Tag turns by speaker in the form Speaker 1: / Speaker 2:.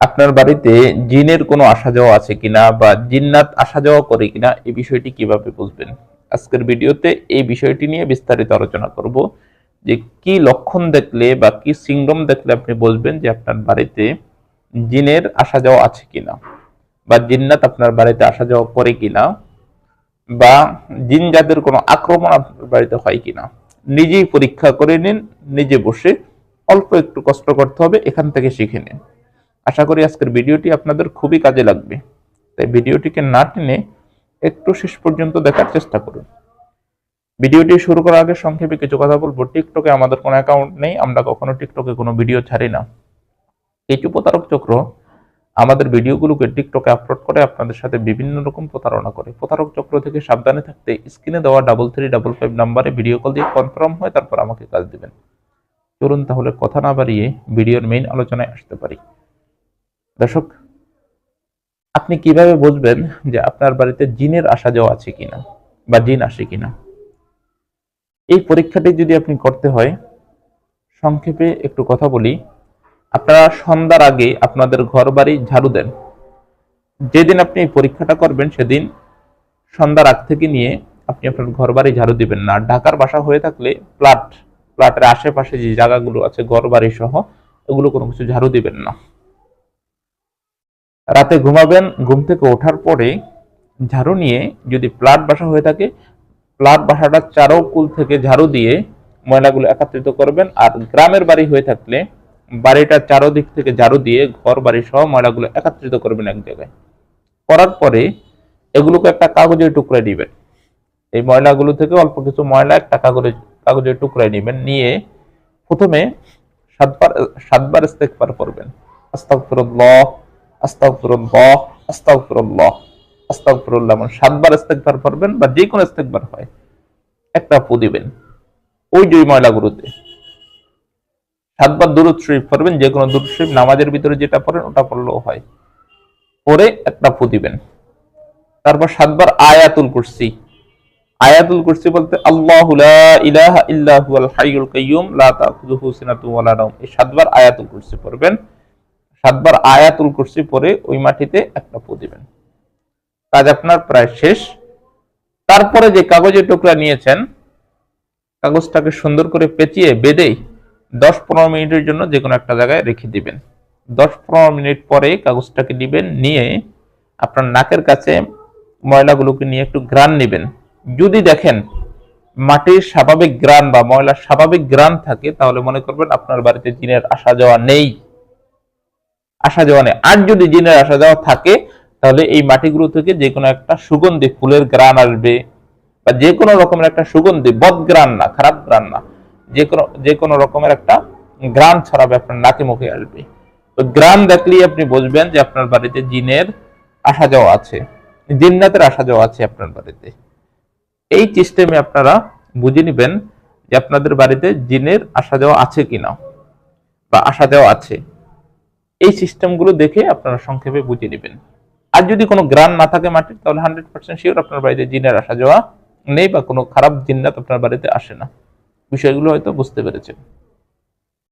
Speaker 1: আপনার বাড়িতে জিনের কোনো আসা যাওয়া আছে কিনা বা জিন্নাত আসা যাওয়া করে কিনা এই বিষয়টি কিভাবে বুঝবেন? আজকের ভিডিওতে এই বিষয়টি নিয়ে বিস্তারিত আলোচনা করব যে কি লক্ষণ দেখলে বা কি সিমটম দেখলে আপনি বুঝবেন যে আপনার বাড়িতে জিনের আসা যাওয়া আছে কিনা বা জিন্নাত আপনার বাড়িতে আসা যাওয়া করে কিনা বা জিন জাতের কোনো আক্রমণ আপনার বাড়িতে হয় কিনা। নিজেই পরীক্ষা করে নিন, নিজে বসে অল্প একটু কষ্ট করতে হবে, এখান থেকে শিখে নিন। আশা করি আজকের ভিডিওটি আপনাদের খুবই কাজে লাগবে, তাই ভিডিওটিকে না টেনে একটু শেষ পর্যন্ত দেখার চেষ্টা করুন। ভিডিওটি শুরু করার আগে সংক্ষেপে কিছু কথা বলবো। টিকটকে আমাদের কোনো অ্যাকাউন্ট নেই, আমরা কখনো টিকটকে কোনো ভিডিও ছাড়ি না। কিছু প্রতারক চক্র আমাদের ভিডিওগুলোকে টিকটকে আপলোড করে আপনাদের সাথে বিভিন্ন রকম প্রতারণা করে। প্রতারক চক্র থেকে সাবধানে থাকতে স্ক্রিনে দেওয়া 3355 নাম্বারে ভিডিও কল দিয়ে কনফার্ম হয় তারপর আমাকে কাজ দিবেন। চলুন তাহলে কথা না বাড়িয়ে ভিডিওর মেইন আলোচনায় আসতে পারি। দর্শক, আপনি কিভাবে বুঝবেন যে আপনার বাড়িতে জিনের আসা যাওয়া আছে কিনা বা জিন আসে কিনা? এই পরীক্ষাটি যদি আপনি করতে হয়, সংক্ষেপে একটু কথা বলি। আপনারা সন্ধ্যার আগে আপনাদের ঘর বাড়ি ঝাড়ু দেন। যেদিন আপনি এই পরীক্ষাটা করবেন সেদিন সন্ধ্যার আগ থেকে নিয়ে আপনি আপনার ঘর বাড়ি ঝাড়ু দিবেন না। ঢাকার বাসা হয়ে থাকলে প্লাটের আশেপাশে যে জায়গাগুলো আছে ঘর বাড়ি সহ, এগুলো কোনো কিছু ঝাড়ু দিবেন না। রাতে ঘুমাবেন, ঘুম থেকে ওঠার পরে ঝাড়ু নিয়ে, যদি প্লাট বাসা হয়ে থাকে প্লাট বাসাটা চারোকুল থেকে ঝাড়ু দিয়ে ময়লাগুলো একত্রিত করবেন। আর গ্রামের বাড়ি হয়ে থাকলে বাড়িটা চারোদিক থেকে ঝাড়ু দিয়ে ঘর বাড়ি সহ ময়লাগুলো একত্রিত করবেন এক জায়গায়। করার পরে এগুলোকে একটা কাগজের টুকরায় দিবেন। এই ময়লাগুলো থেকে অল্প কিছু ময়লা একটা কাগজের টুকরায় নিবেন। নিয়ে প্রথমে সাতবার ইস্তেগফার করবেন। আস্তাগফিরুল্লাহ, আস্তাগফিরুল্লাহ, আস্তাগফিরুল্লাহ, আস্তাগফিরুল্লাহ, মানে 7 বার ইস্তেগফার করবেন বা যে কোনো ইস্তেগফার হয়, একটা ফু দিবেন ওই যে ময়লাগুলোতে। 7 বার দুরূদ শরীফ পড়বেন, যে কোনো দুরূদ শরীফ নামাজের ভিতরে যেটা পড়েন ওটা পড়লেও হয়। পরে একটা ফু দিবেন। তারপর 7 বার আয়াতুল কুরসি। আয়াতুল কুরসি বলতে আল্লাহু লা ইলাহা ইল্লা হুয়াল হাইয়ুল কাইয়্যুম লা তাখুযুহু সিনাতুন ওয়ালা নাওম, এই 7 বার আয়াতুল কুরসি পড়বেন। 7 বার আয়াতুল কুরসি পরে ওই মাটিতে একটা ফু দিবেন। কাজ আপনার প্রায় শেষ। তারপরে যে কাগজের টুকরা নিয়েছেন, কাগজটাকে সুন্দর করে পেঁচিয়ে বেঁধে 10-15 মিনিটের জন্য যে কোনো একটা জায়গায় রেখে দিবেন। 10-15 মিনিট পরে কাগজটাকে দিবেন, নিয়ে আপনার নাকের কাছে ময়লাগুলোকে নিয়ে একটু ঘ্রাণ নেবেন। যদি দেখেন মাটির স্বাভাবিক ঘ্রাণ বা ময়লার স্বাভাবিক ঘ্রাণ থাকে, তাহলে মনে করবেন আপনার বাড়িতে জিনের আসা যাওয়া নেই। আর যদি জিনের আসা যাওয়া থাকে, তাহলে এই মাটিগুলো থেকে যে কোনো একটা সুগন্ধি ফুলের ঘ্রাণ আসবে বা যে কোনো রকমের একটা সুগন্ধি, বদ ঘ্রাণ না, খারাপ ঘ্রাণ না, যে কোনো রকমের একটা ঘ্রাণ ছড়াবে, আপনার নাকে মুখে আসবে। তো ঘ্রাণ দেখলেই আপনি বুঝবেন যে আপনার বাড়িতে জিনের আসা যাওয়া আছে, জিন্নাতের আসা যাওয়া আছে আপনার বাড়িতে। এই সিস্টেমে আপনারা বুঝে নেবেন যে আপনাদের বাড়িতে জিনের আসা যাওয়া আছে কিনা বা আসা যাওয়া আছে। এই সিস্টেমগুলো দেখে আপনারা সংক্ষেপে বুঝে নেবেন। আর যদি কোনো গ্রান না থাকে মাটির, তাহলে 100% শিওর আপনার বাড়িতে জিনের আসা যাওয়া নেই বা কোনো খারাপ জিন্নাত আপনার বাড়িতে আসে না। বিষয়গুলো হয়তো বুঝতে পেরেছেন।